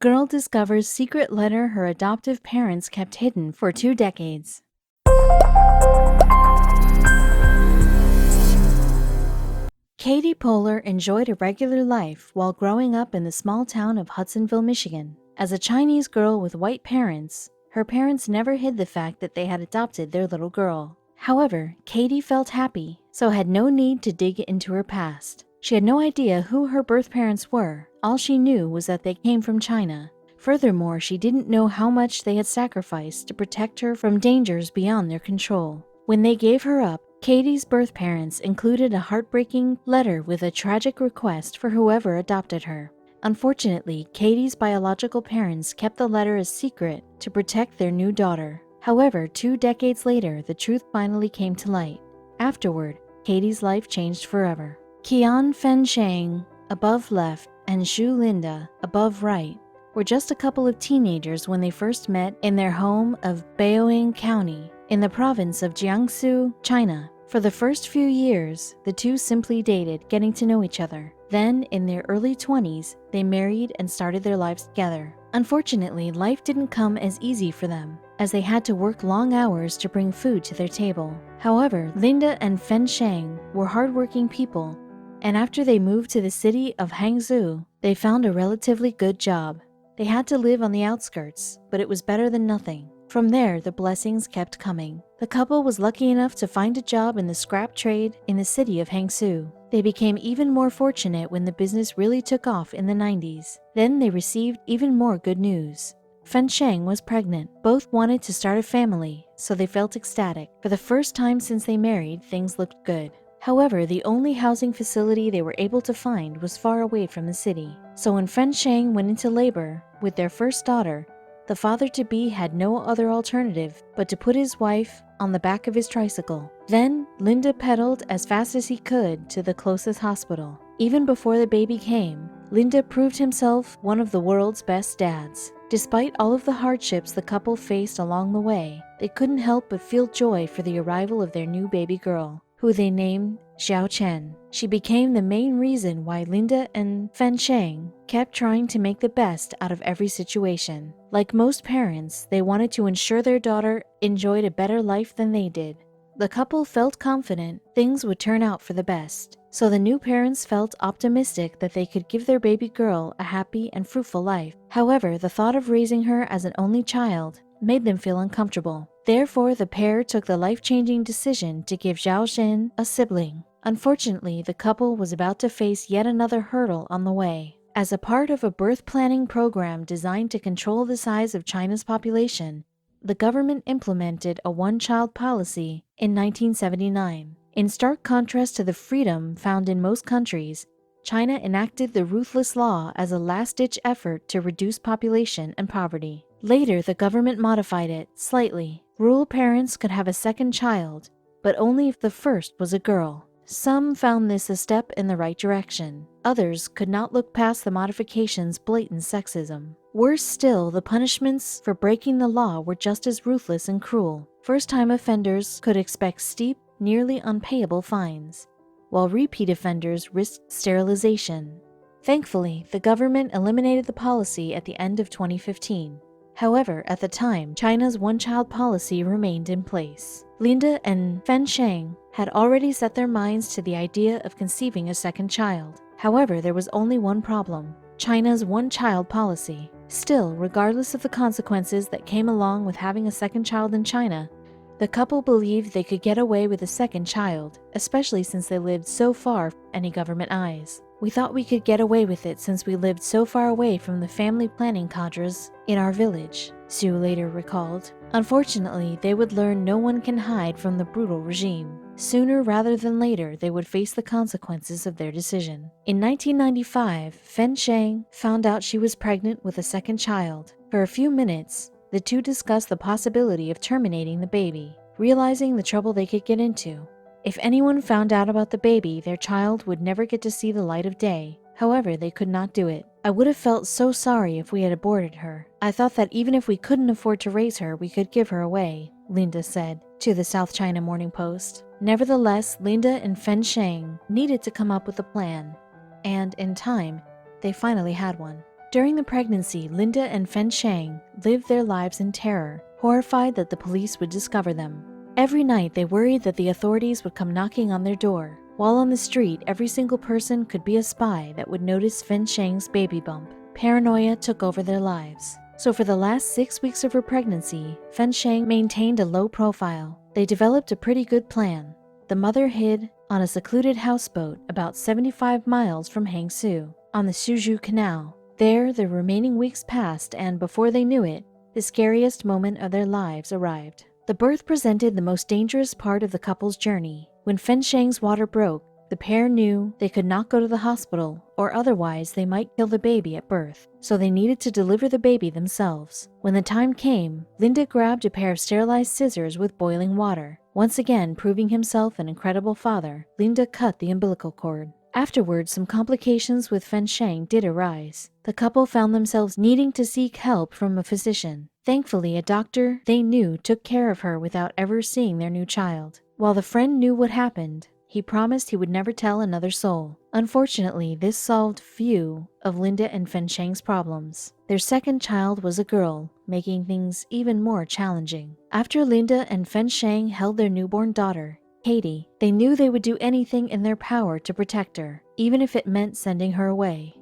Girl discovers secret letter her adoptive parents kept hidden for 2 decades. Katie Poehler enjoyed a regular life while growing up in the small town of Hudsonville, Michigan. As a Chinese girl with white parents, her parents never hid the fact that they had adopted their little girl. However, Katie felt happy, so had no need to dig into her past. She had no idea who her birth parents were. All she knew was that they came from China. Furthermore, she didn't know how much they had sacrificed to protect her from dangers beyond their control. When they gave her up, Katie's birth parents included a heartbreaking letter with a tragic request for whoever adopted her. Unfortunately, Katie's biological parents kept the letter a secret to protect their new daughter. However, 2 decades later, the truth finally came to light. Afterward, Katie's life changed forever. Qian Fensheng, above left, and Xu Linda, above right, were just a couple of teenagers when they first met in their home of Baoying County in the province of Jiangsu, China. For the first few years, the two simply dated, getting to know each other. Then, in their early 20s, they married and started their lives together. Unfortunately, life didn't come as easy for them, as they had to work long hours to bring food to their table. However, Linda and Fensheng were hardworking people, and after they moved to the city of Hangzhou, they found a relatively good job. They had to live on the outskirts, but it was better than nothing. From there, the blessings kept coming. The couple was lucky enough to find a job in the scrap trade in the city of Hangzhou. They became even more fortunate when the business really took off in the 90s. Then they received even more good news. Fensheng was pregnant. Both wanted to start a family, so they felt ecstatic. For the first time since they married, things looked good. However, the only housing facility they were able to find was far away from the city. So when Fensheng went into labor with their first daughter, the father-to-be had no other alternative but to put his wife on the back of his tricycle. Then, Linda pedaled as fast as he could to the closest hospital. Even before the baby came, Linda proved himself one of the world's best dads. Despite all of the hardships the couple faced along the way, they couldn't help but feel joy for the arrival of their new baby girl, who they named Xiao Chen. She became the main reason why Linda and Fensheng kept trying to make the best out of every situation. Like most parents, they wanted to ensure their daughter enjoyed a better life than they did. The couple felt confident things would turn out for the best, so the new parents felt optimistic that they could give their baby girl a happy and fruitful life. However, the thought of raising her as an only child made them feel uncomfortable. Therefore, the pair took the life-changing decision to give Zhao Xin a sibling. Unfortunately, the couple was about to face yet another hurdle on the way. As a part of a birth planning program designed to control the size of China's population, the government implemented a one-child policy in 1979. In stark contrast to the freedom found in most countries, China enacted the ruthless law as a last-ditch effort to reduce population and poverty. Later, the government modified it slightly. Rural parents could have a second child, but only if the first was a girl. Some found this a step in the right direction. Others could not look past the modification's blatant sexism. Worse still, the punishments for breaking the law were just as ruthless and cruel. First-time offenders could expect steep, nearly unpayable fines, while repeat offenders risked sterilization. Thankfully, the government eliminated the policy at the end of 2015. However, at the time, China's one-child policy remained in place. Linda and Fensheng had already set their minds to the idea of conceiving a second child. However, there was only one problem: China's one-child policy. Still, regardless of the consequences that came along with having a second child in China, the couple believed they could get away with a second child, especially since they lived so far from any government eyes. "We thought we could get away with it since we lived so far away from the family planning cadres in our village," Sue later recalled. Unfortunately, they would learn no one can hide from the brutal regime. Sooner rather than later, they would face the consequences of their decision. In 1995, Fensheng found out she was pregnant with a second child. For a few minutes, the two discussed the possibility of terminating the baby, realizing the trouble they could get into. If anyone found out about the baby, their child would never get to see the light of day. However, they could not do it. "I would have felt so sorry if we had aborted her. I thought that even if we couldn't afford to raise her, we could give her away," Linda said to the South China Morning Post. Nevertheless, Linda and Fensheng needed to come up with a plan, and in time, they finally had one. During the pregnancy, Linda and Fen Shang lived their lives in terror, horrified that the police would discover them. Every night they worried that the authorities would come knocking on their door. While on the street, every single person could be a spy that would notice Fen Shang's baby bump. Paranoia took over their lives. So for the last 6 weeks of her pregnancy, Fen Shang maintained a low profile. They developed a pretty good plan. The mother hid on a secluded houseboat about 75 miles from Hangzhou, on the Suzhou Canal. There, the remaining weeks passed, and before they knew it, the scariest moment of their lives arrived. The birth presented the most dangerous part of the couple's journey. When Fen Shang's water broke, the pair knew they could not go to the hospital, or otherwise they might kill the baby at birth, so they needed to deliver the baby themselves. When the time came, Linda grabbed a pair of sterilized scissors with boiling water. Once again proving himself an incredible father, Linda cut the umbilical cord. Afterwards, some complications with Fen Shang did arise. The couple found themselves needing to seek help from a physician. Thankfully, a doctor they knew took care of her without ever seeing their new child. While the friend knew what happened, he promised he would never tell another soul. Unfortunately, this solved few of Linda and Fen Shang's problems. Their second child was a girl, making things even more challenging. After Linda and Fen Shang held their newborn daughter, Katie, they knew they would do anything in their power to protect her, even if it meant sending her away.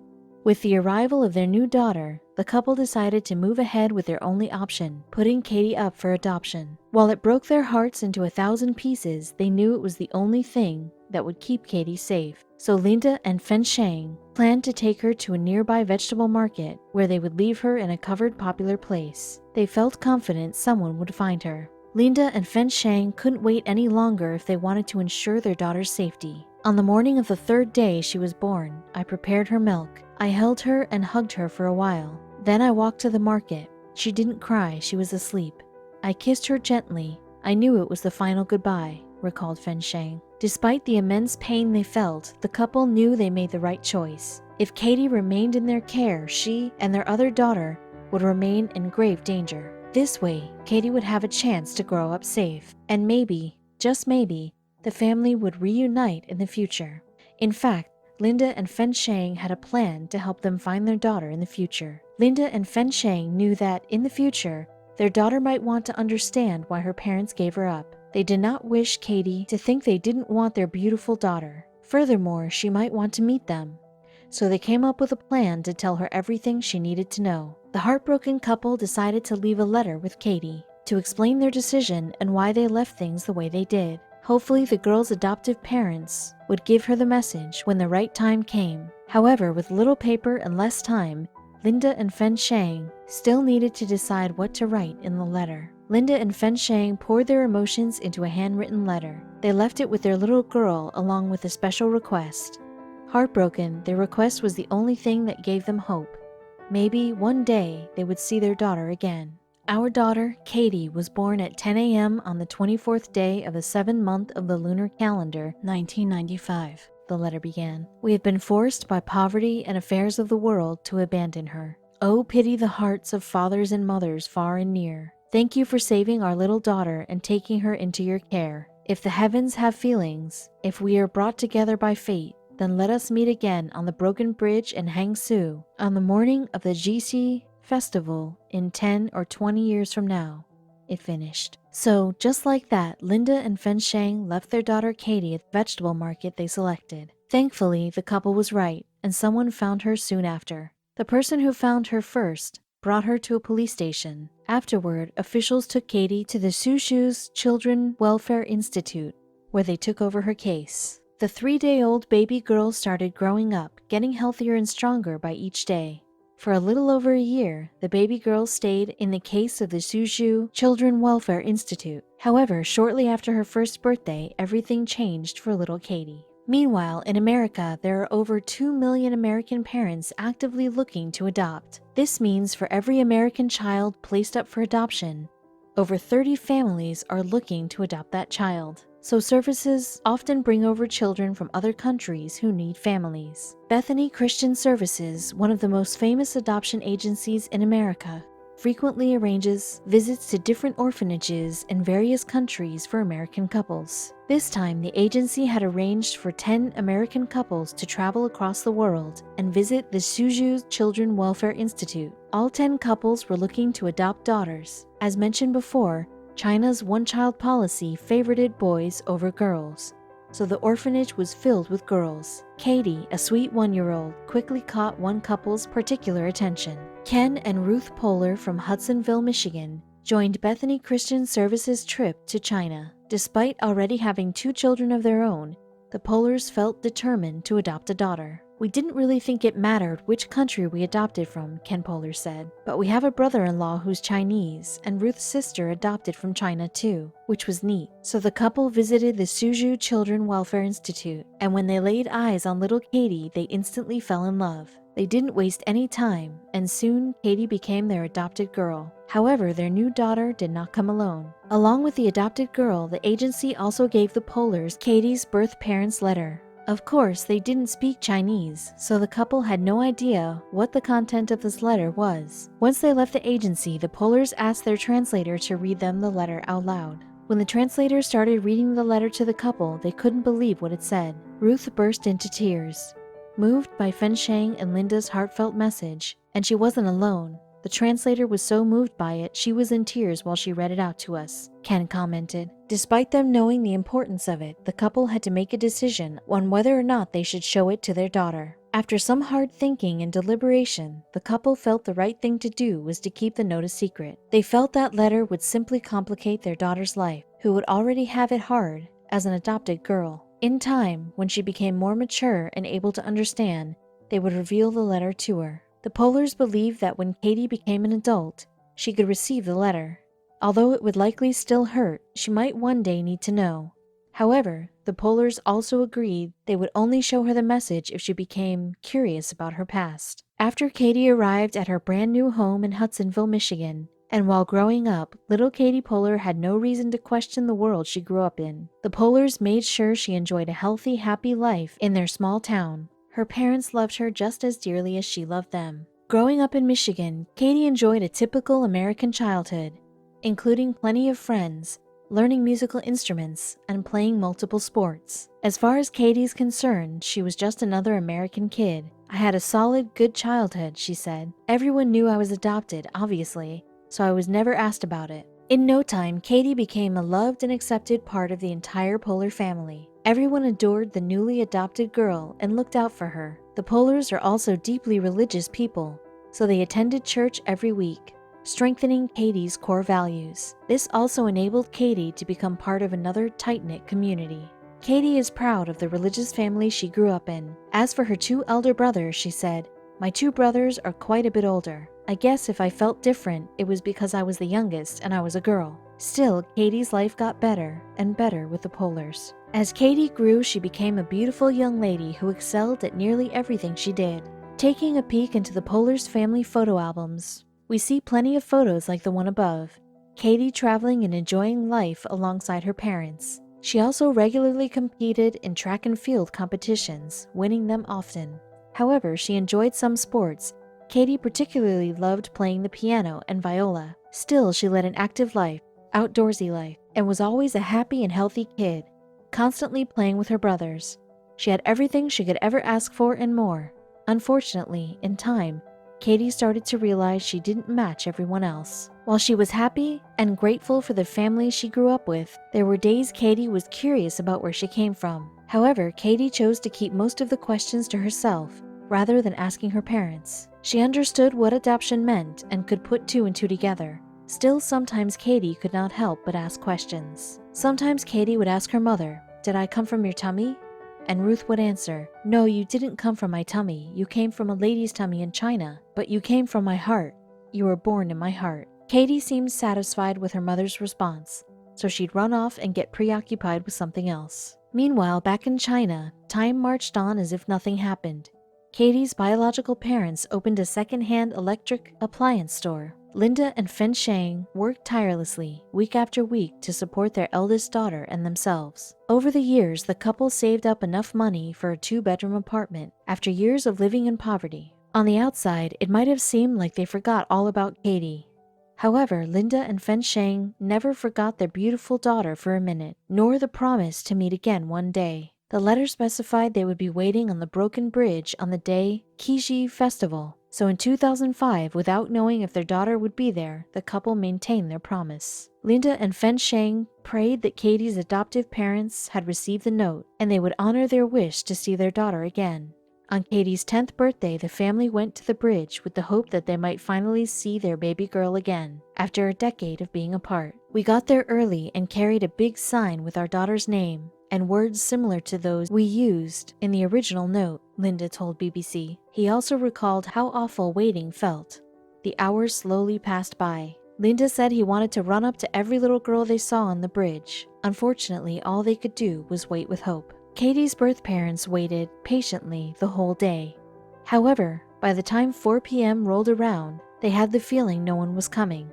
With the arrival of their new daughter, the couple decided to move ahead with their only option, putting Katie up for adoption. While it broke their hearts into 1,000 pieces, they knew it was the only thing that would keep Katie safe. So Linda and Fen Shang planned to take her to a nearby vegetable market where they would leave her in a covered popular place. They felt confident someone would find her. Linda and Fen Shang couldn't wait any longer if they wanted to ensure their daughter's safety. On the morning of the 3rd day she was born, I prepared her milk. I held her and hugged her for a while. Then I walked to the market. She didn't cry, she was asleep. I kissed her gently. I knew it was the final goodbye, recalled Fen Shang. Despite the immense pain they felt, the couple knew they made the right choice. If Katie remained in their care, she and their other daughter would remain in grave danger. This way, Katie would have a chance to grow up safe, and maybe, just maybe, the family would reunite in the future. In fact, Linda and Fen Shang had a plan to help them find their daughter in the future. Linda and Fen Shang knew that, in the future, their daughter might want to understand why her parents gave her up. They did not wish Katie to think they didn't want their beautiful daughter. Furthermore, she might want to meet them. So they came up with a plan to tell her everything she needed to know. The heartbroken couple decided to leave a letter with Katie to explain their decision and why they left things the way they did. Hopefully, the girl's adoptive parents would give her the message when the right time came. However, with little paper and less time, Linda and Fen Shang still needed to decide what to write in the letter. Linda and Fen Shang poured their emotions into a handwritten letter. They left it with their little girl along with a special request. Heartbroken, their request was the only thing that gave them hope. Maybe one day they would see their daughter again. Our daughter, Katie, was born at 10 a.m. on the 24th day of the 7th month of the lunar calendar, 1995, the letter began. We have been forced by poverty and affairs of the world to abandon her. Oh, pity the hearts of fathers and mothers far and near. Thank you for saving our little daughter and taking her into your care. If the heavens have feelings, if we are brought together by fate, then let us meet again on the broken bridge in Hangzhou on the morning of the GC festival in 10 or 20 years from now, it finished. So, just like that, Linda and Fen Shang left their daughter Katie at the vegetable market they selected. Thankfully, the couple was right, and someone found her soon after. The person who found her first brought her to a police station. Afterward, officials took Katie to the Suzhou's Children Welfare Institute, where they took over her case. The 3-day-old baby girl started growing up, getting healthier and stronger by each day. For a little over a year, the baby girl stayed in the case of the Suzhou Children Welfare Institute. However, shortly after her first birthday, everything changed for little Katie. Meanwhile, in America, there are over 2 million American parents actively looking to adopt. This means for every American child placed up for adoption, over 30 families are looking to adopt that child. So services often bring over children from other countries who need families. Bethany Christian Services, one of the most famous adoption agencies in America, frequently arranges visits to different orphanages in various countries for American couples. This time, the agency had arranged for 10 American couples to travel across the world and visit the Suzhou Children Welfare Institute. All 10 couples were looking to adopt daughters. As mentioned before, China's one-child policy favorited boys over girls, so the orphanage was filled with girls. Katie, a sweet 1-year-old, quickly caught one couple's particular attention. Ken and Ruth Poehler from Hudsonville, Michigan, joined Bethany Christian Services' trip to China. Despite already having 2 children of their own, the Poehlers felt determined to adopt a daughter. "We didn't really think it mattered which country we adopted from," Ken Poehler said. "But we have a brother-in-law who's Chinese, and Ruth's sister adopted from China too, which was neat." So the couple visited the Suzhou Children Welfare Institute, and when they laid eyes on little Katie, they instantly fell in love. They didn't waste any time, and soon Katie became their adopted girl. However, their new daughter did not come alone. Along with the adopted girl, the agency also gave the Poehlers Katie's birth parents' letter. Of course, they didn't speak Chinese, so the couple had no idea what the content of this letter was. Once they left the agency, the Poehlers asked their translator to read them the letter out loud. When the translator started reading the letter to the couple, they couldn't believe what it said. Ruth burst into tears, moved by Fenshang and Linda's heartfelt message, and she wasn't alone. The translator was so moved by it, she was in tears while she read it out to us, Ken commented. Despite them knowing the importance of it, the couple had to make a decision on whether or not they should show it to their daughter. After some hard thinking and deliberation, the couple felt the right thing to do was to keep the note a secret. They felt that letter would simply complicate their daughter's life, who would already have it hard as an adopted girl. In time, when she became more mature and able to understand, they would reveal the letter to her. The Poehlers believed that when Katie became an adult, she could receive the letter. Although it would likely still hurt, she might one day need to know. However, the Poehlers also agreed they would only show her the message if she became curious about her past. After Katie arrived at her brand new home in Hudsonville, Michigan, and while growing up, little Katie Poehler had no reason to question the world she grew up in. The Poehlers made sure she enjoyed a healthy, happy life in their small town. Her parents loved her just as dearly as she loved them. Growing up in Michigan, Katie enjoyed a typical American childhood, including plenty of friends, learning musical instruments, and playing multiple sports. As far as Katie's concerned, she was just another American kid. "I had a solid, good childhood," she said. "Everyone knew I was adopted, obviously, so I was never asked about it." In no time, Katie became a loved and accepted part of the entire Poehler family. Everyone adored the newly adopted girl and looked out for her. The Poehlers are also deeply religious people, so they attended church every week, strengthening Katie's core values. This also enabled Katie to become part of another tight-knit community. Katie is proud of the religious family she grew up in. As for her 2 elder brothers, she said, "My 2 brothers are quite a bit older. I guess if I felt different, it was because I was the youngest and I was a girl." Still, Katie's life got better and better with the Poehlers. As Katie grew, she became a beautiful young lady who excelled at nearly everything she did. Taking a peek into the Poehlers' family photo albums, we see plenty of photos like the one above. Katie traveling and enjoying life alongside her parents. She also regularly competed in track and field competitions, winning them often. However, she enjoyed some sports. Katie particularly loved playing the piano and viola. Still, she led an active life, outdoorsy life, and was always a happy and healthy kid, constantly playing with her brothers. She had everything she could ever ask for and more. Unfortunately, in time, Katie started to realize she didn't match everyone else. While she was happy and grateful for the family she grew up with, there were days Katie was curious about where she came from. However, Katie chose to keep most of the questions to herself, rather than asking her parents. She understood what adoption meant and could put 2 and 2 together. Still, sometimes Katie could not help but ask questions. Sometimes Katie would ask her mother, "Did I come from your tummy?" And Ruth would answer, "No, you didn't come from my tummy. You came from a lady's tummy in China, but you came from my heart. You were born in my heart." Katie seemed satisfied with her mother's response, so she'd run off and get preoccupied with something else. Meanwhile, back in China, time marched on as if nothing happened. Katie's biological parents opened a second-hand electric appliance store. Linda and Fenshang worked tirelessly, week after week, to support their eldest daughter and themselves. Over the years, the couple saved up enough money for a 2-bedroom apartment after years of living in poverty. On the outside, it might have seemed like they forgot all about Katie. However, Linda and Fen Sheng never forgot their beautiful daughter for a minute, nor the promise to meet again one day. The letter specified they would be waiting on the broken bridge on the day Qixi Festival. So in 2005, without knowing if their daughter would be there, the couple maintained their promise. Linda and Fen Sheng prayed that Katie's adoptive parents had received the note and they would honor their wish to see their daughter again. On Katie's 10th birthday, the family went to the bridge with the hope that they might finally see their baby girl again, after a decade of being apart. We got there early and carried a big sign with our daughter's name and words similar to those we used in the original note, Linda told BBC. He also recalled how awful waiting felt. The hours slowly passed by. Linda said he wanted to run up to every little girl they saw on the bridge. Unfortunately, all they could do was wait with hope. Katie's birth parents waited patiently the whole day. However, by the time 4 p.m. rolled around, they had the feeling no one was coming.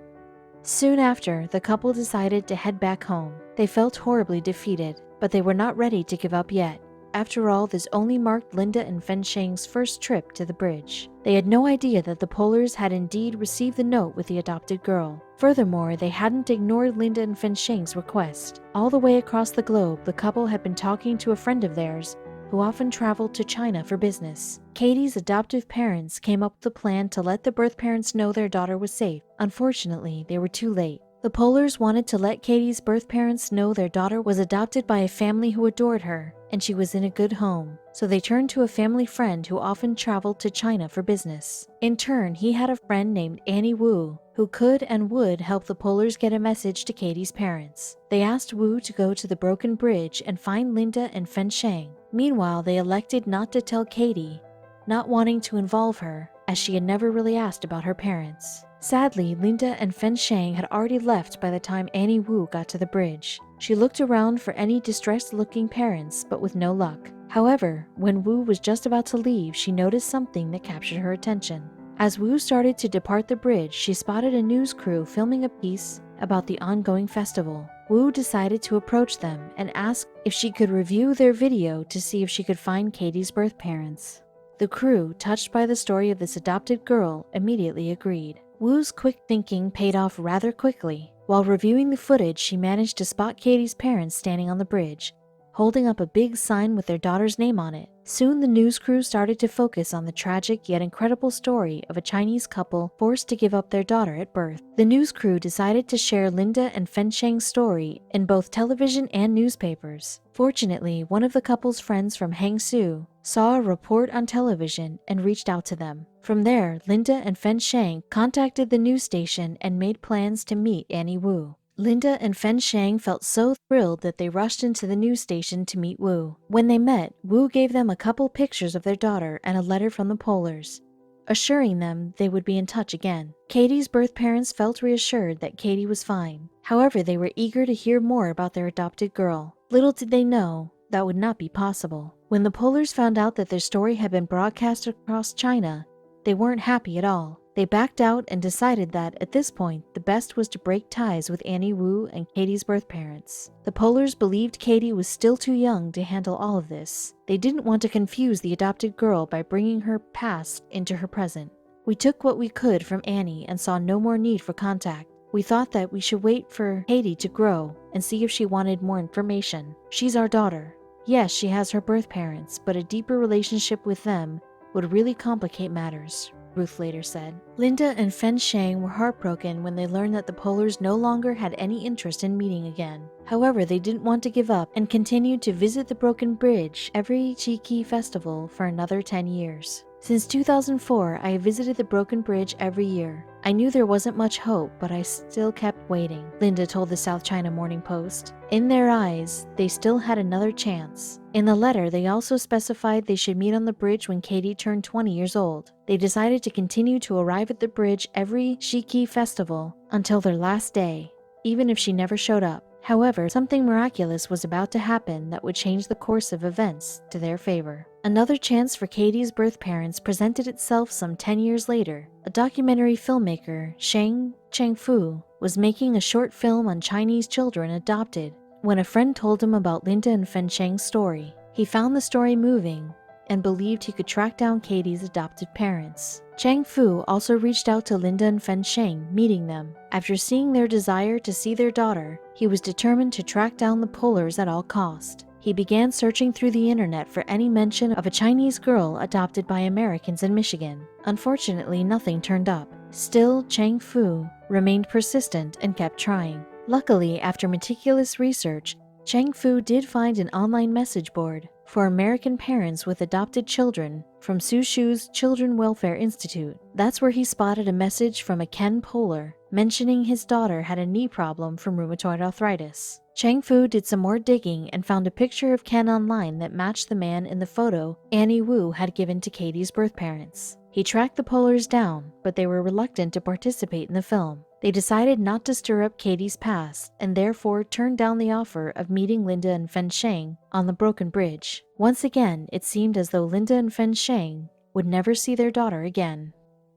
Soon after, the couple decided to head back home. They felt horribly defeated, but they were not ready to give up yet. After all, this only marked Linda and Fen Sheng's first trip to the bridge. They had no idea that the Polars had indeed received the note with the adopted girl. Furthermore, they hadn't ignored Linda and Fen Sheng's request. All the way across the globe, the couple had been talking to a friend of theirs who often traveled to China for business. Katie's adoptive parents came up with a plan to let the birth parents know their daughter was safe. Unfortunately, they were too late. The Polars wanted to let Katie's birth parents know their daughter was adopted by a family who adored her, and she was in a good home. So they turned to a family friend who often traveled to China for business. In turn, he had a friend named Annie Wu, who could and would help the Polars get a message to Katie's parents. They asked Wu to go to the broken bridge and find Linda and Fen Sheng. Meanwhile, they elected not to tell Katie, not wanting to involve her, as she had never really asked about her parents. Sadly, Linda and Fen Sheng had already left by the time Annie Wu got to the bridge. She looked around for any distressed-looking parents, but with no luck. However, when Wu was just about to leave, she noticed something that captured her attention. As Wu started to depart the bridge, she spotted a news crew filming a piece about the ongoing festival. Wu decided to approach them and ask if she could review their video to see if she could find Katie's birth parents. The crew, touched by the story of this adopted girl, immediately agreed. Wu's quick thinking paid off rather quickly. While reviewing the footage, she managed to spot Katie's parents standing on the bridge, holding up a big sign with their daughter's name on it. Soon the news crew started to focus on the tragic yet incredible story of a Chinese couple forced to give up their daughter at birth. The news crew decided to share Linda and Fen Sheng's story in both television and newspapers. Fortunately, one of the couple's friends from Hangzhou saw a report on television and reached out to them. From there, Linda and Fen Sheng contacted the news station and made plans to meet Annie Wu. Linda and Fen Sheng felt so thrilled that they rushed into the news station to meet Wu. When they met, Wu gave them a couple pictures of their daughter and a letter from the Polars, assuring them they would be in touch again. Katie's birth parents felt reassured that Katie was fine. However, they were eager to hear more about their adopted girl. Little did they know that would not be possible. When the Polars found out that their story had been broadcast across China, they weren't happy at all. They backed out and decided that, at this point, the best was to break ties with Annie Wu and Katie's birth parents. The Polars believed Katie was still too young to handle all of this. They didn't want to confuse the adopted girl by bringing her past into her present. We took what we could from Annie and saw no more need for contact. We thought that we should wait for Katie to grow and see if she wanted more information. She's our daughter. Yes, she has her birth parents, but a deeper relationship with them would really complicate matters, Ruth later said. Linda and Fen Sheng were heartbroken when they learned that the Polars no longer had any interest in meeting again. However, they didn't want to give up and continued to visit the broken bridge every Qixi festival for another 10 years. Since 2004, I have visited the broken bridge every year. I knew there wasn't much hope, but I still kept waiting, Linda told the South China Morning Post. In their eyes, they still had another chance. In the letter, they also specified they should meet on the bridge when Katie turned 20 years old. They decided to continue to arrive at the bridge every Qixi festival until their last day, even if she never showed up. However, something miraculous was about to happen that would change the course of events to their favor. Another chance for Katie's birth parents presented itself some 10 years later. A documentary filmmaker, Sheng Chengfu, was making a short film on Chinese children adopted when a friend told him about Linda and Fen Sheng's story. He found the story moving and believed he could track down Katie's adoptive parents. Chang Fu also reached out to Linda and Fen Sheng, meeting them. After seeing their desire to see their daughter, he was determined to track down the Polars at all cost. He began searching through the internet for any mention of a Chinese girl adopted by Americans in Michigan. Unfortunately, nothing turned up. Still, Chang Fu remained persistent and kept trying. Luckily, after meticulous research, Chang Fu did find an online message board for American parents with adopted children from Sushu's Children Welfare Institute. That's where he spotted a message from a Ken Polar mentioning his daughter had a knee problem from rheumatoid arthritis. Chang Fu did some more digging and found a picture of Ken online that matched the man in the photo Annie Wu had given to Katie's birth parents. He tracked the Polars down, but they were reluctant to participate in the film. They decided not to stir up Katie's past and therefore turned down the offer of meeting Linda and Fen Sheng on the broken bridge. Once again, it seemed as though Linda and Fen Sheng would never see their daughter again.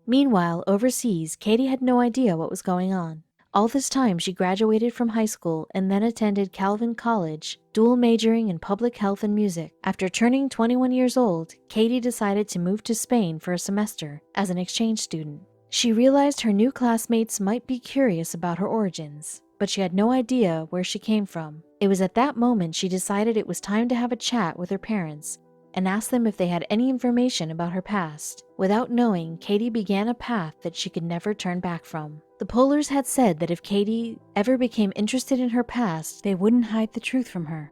Meanwhile, overseas, Katie had no idea what was going on. All this time, she graduated from high school and then attended Calvin College, dual majoring in public health and music. After turning 21 years old, Katie decided to move to Spain for a semester as an exchange student. She realized her new classmates might be curious about her origins, but she had no idea where she came from. It was at that moment she decided it was time to have a chat with her parents and asked them if they had any information about her past. Without knowing, Katie began a path that she could never turn back from. The Polars had said that if Katie ever became interested in her past, they wouldn't hide the truth from her.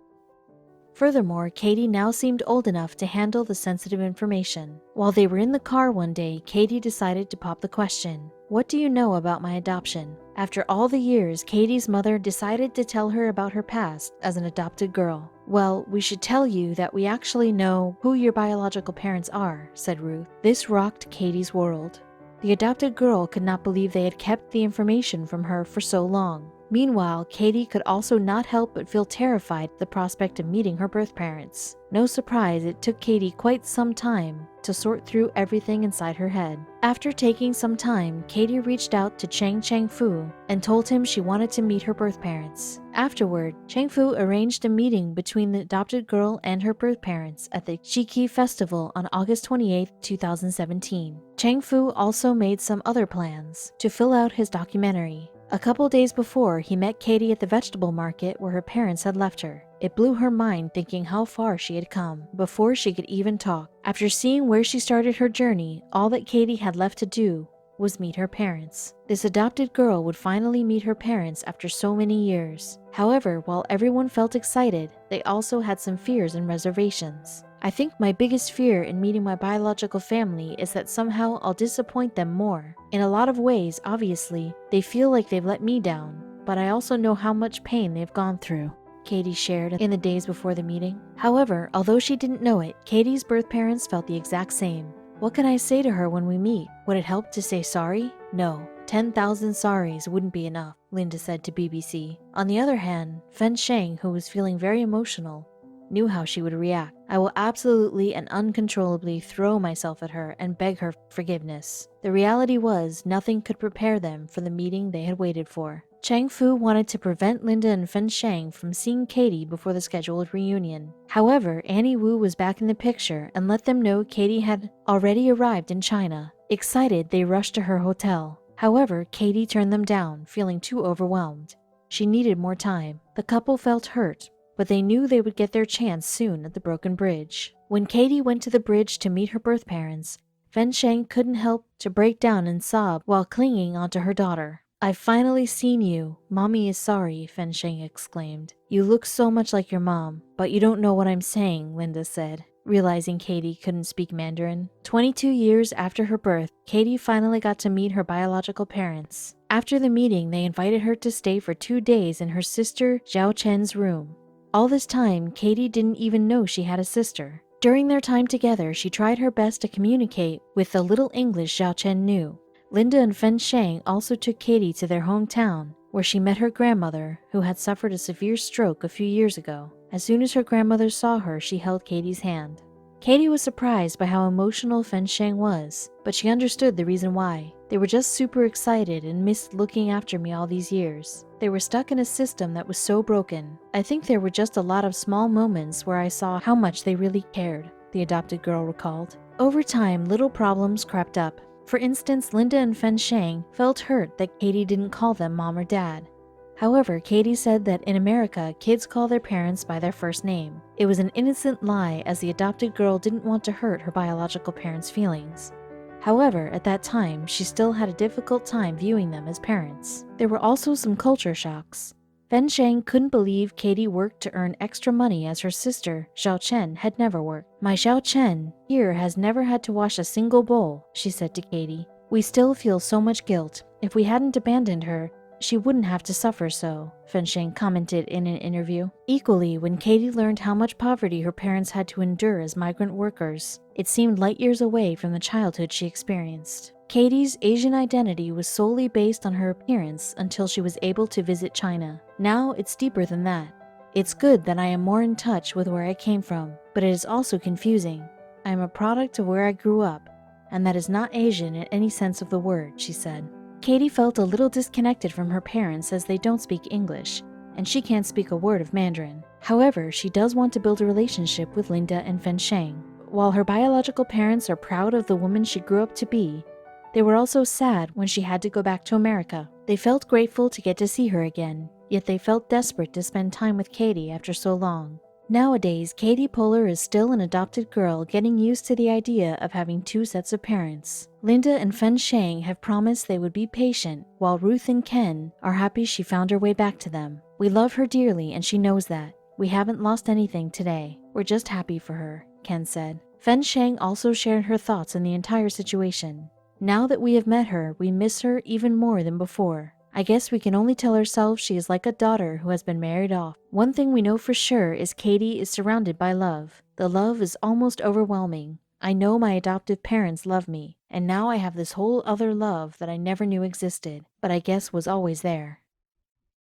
Furthermore, Katie now seemed old enough to handle the sensitive information. While they were in the car one day, Katie decided to pop the question, "What do you know about my adoption?" After all the years, Katie's mother decided to tell her about her past as an adopted girl. "Well, we should tell you that we actually know who your biological parents are," said Ruth. This rocked Katie's world. The adopted girl could not believe they had kept the information from her for so long. Meanwhile, Katie could also not help but feel terrified at the prospect of meeting her birth parents. No surprise, it took Katie quite some time to sort through everything inside her head. After taking some time, Katie reached out to Chang Fu and told him she wanted to meet her birth parents. Afterward, Chang Fu arranged a meeting between the adopted girl and her birth parents at the Shiki Festival on August 28, 2017. Chang Fu also made some other plans to fill out his documentary. A couple days before, he met Katie at the vegetable market where her parents had left her. It blew her mind thinking how far she had come before she could even talk. After seeing where she started her journey, all that Katie had left to do was meet her parents. This adopted girl would finally meet her parents after so many years. However, while everyone felt excited, they also had some fears and reservations. "I think my biggest fear in meeting my biological family is that somehow I'll disappoint them more. In a lot of ways, obviously, they feel like they've let me down, but I also know how much pain they've gone through," Katie shared in the days before the meeting. However, although she didn't know it, Katie's birth parents felt the exact same. "What can I say to her when we meet? Would it help to say sorry? No. 10,000 sorries wouldn't be enough," Linda said to BBC. On the other hand, Fen Sheng, who was feeling very emotional, knew how she would react. "I will absolutely and uncontrollably throw myself at her and beg her forgiveness." The reality was, nothing could prepare them for the meeting they had waited for. Chang Fu wanted to prevent Linda and Fen Sheng from seeing Katie before the scheduled reunion. However, Annie Wu was back in the picture and let them know Katie had already arrived in China. Excited, they rushed to her hotel. However, Katie turned them down, feeling too overwhelmed. She needed more time. The couple felt hurt, but they knew they would get their chance soon at the broken bridge. When Katie went to the bridge to meet her birth parents, Fen Sheng couldn't help to break down and sob while clinging onto her daughter. "I've finally seen you. Mommy is sorry," Fen Sheng exclaimed. "You look so much like your mom, but you don't know what I'm saying," Linda said, realizing Katie couldn't speak Mandarin. 22 years after her birth, Katie finally got to meet her biological parents. After the meeting, they invited her to stay for 2 days in her sister Zhao Chen's room. All this time, Katie didn't even know she had a sister. During their time together, she tried her best to communicate with the little English Zhao Chen knew. Linda and Fen Sheng also took Katie to their hometown, where she met her grandmother, who had suffered a severe stroke a few years ago. As soon as her grandmother saw her, she held Katie's hand. Katie was surprised by how emotional Fen Sheng was, but she understood the reason why. "They were just super excited and missed looking after me all these years. They were stuck in a system that was so broken. I think there were just a lot of small moments where I saw how much they really cared. the adopted girl recalled. Over time, little problems crept up. For instance, Linda and Fen Shang felt hurt that Katie didn't call them mom or dad. However, Katie said that in America, kids call their parents by their first name. It was an innocent lie, as the adopted girl didn't want to hurt her biological parents' feelings. However, at that time, she still had a difficult time viewing them as parents. There were also some culture shocks. Fen Shang couldn't believe Katie worked to earn extra money, as her sister, Xiao Chen, had never worked. "My Xiao Chen here has never had to wash a single bowl," she said to Katie. "We still feel so much guilt. If we hadn't abandoned her, she wouldn't have to suffer so," Fen Shang commented in an interview. Equally, when Katie learned how much poverty her parents had to endure as migrant workers, it seemed light years away from the childhood she experienced. Katie's Asian identity was solely based on her appearance until she was able to visit China. Now it's deeper than that. "It's good that I am more in touch with where I came from, but it is also confusing. I am a product of where I grew up, and that is not Asian in any sense of the word," she said. Katie felt a little disconnected from her parents as they don't speak English, and she can't speak a word of Mandarin. However, she does want to build a relationship with Linda and Fen Shang. While her biological parents are proud of the woman she grew up to be, they were also sad when she had to go back to America. They felt grateful to get to see her again, yet they felt desperate to spend time with Katie after so long. Nowadays, Katie Poehler is still an adopted girl getting used to the idea of having two sets of parents. Linda and Fen Shang have promised they would be patient, while Ruth and Ken are happy she found her way back to them. "We love her dearly and she knows that. We haven't lost anything today. We're just happy for her," Ken said. Fen Shang also shared her thoughts on the entire situation. "Now that we have met her, we miss her even more than before. I guess we can only tell ourselves she is like a daughter who has been married off. One thing we know for sure is Katie is surrounded by love. The love is almost overwhelming. I know my adoptive parents love me, and now I have this whole other love that I never knew existed, but I guess was always there."